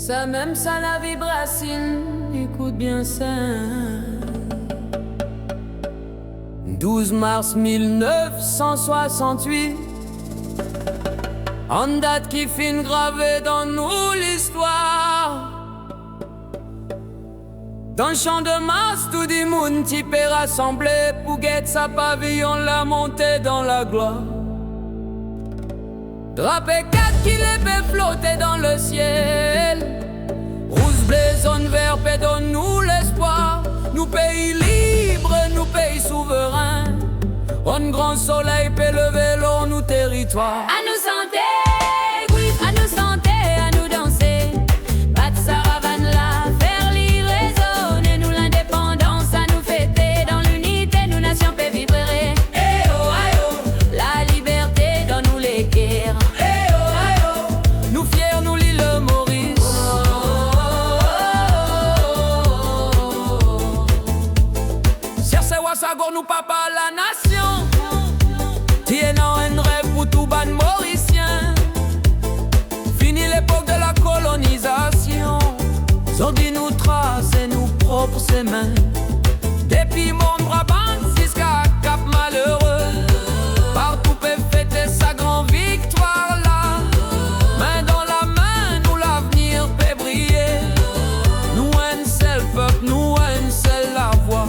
Ça même ça la vibration, écoute bien ça. 12 mars 1968, en date qui fin gravée dans nous l'histoire. Dans le champ de Mars, tout le monde type est rassemblé pour guetter sa pavillon, la montée dans la gloire. Drapé 4 qui l'épée flotter dans le ciel. Rouge, bleu, jaune, vert, paix donne-nous l'espoir. Nous pays libres, nous pays souverains. Un grand soleil peut lever l'eau, nos territoires. À nous santé, oui, à nous santé, à nous danser. Battre Saravane là, faire lire résonner. Nous l'indépendance, à nous fêter. Dans l'unité, nous nations peut vibrer. Eh oh, aïe oh. La liberté dans nous les guerres. Eh oh, aïe oh. Nous fiers, nous l'île Maurice. Cherchez Wassagor, nous papa la nation. Tiens un rêve pour tout ban mauricien. Fini l'époque de la colonisation. Zordi nous trace et nous propres ses mains. Depuis mon Brabant jusqu'à Cap Malheureux, partout peut fêter sa grande victoire là. Main dans la main, nous l'avenir peut briller. Nous un seul peuple, nous un seul la voix.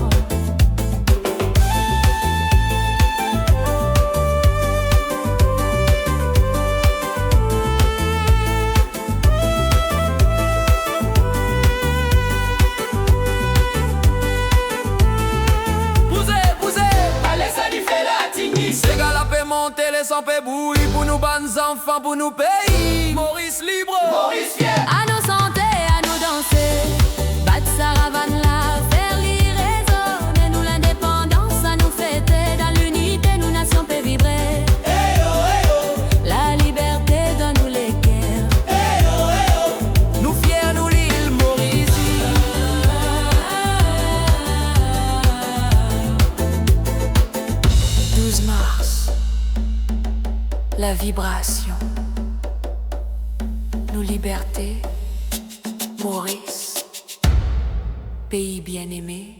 C'est gars la paix monter, les sans paix bouillir. Pour nous bonnes enfants, pour nous pays. Maurice libre, Maurice fier. À nos santé, à nous danser. Battre Saravane là, faire lire résonner. Nous l'indépendance, à nous fêter. Dans l'unité, nous nations peut vibrer. Eh oh, eh oh. La liberté dans nous les guerres. Eh oh, eh oh. Nous fiers, nous l'île Maurice. 12 mars, la vibration, nos libertés, Maurice, pays bien-aimé.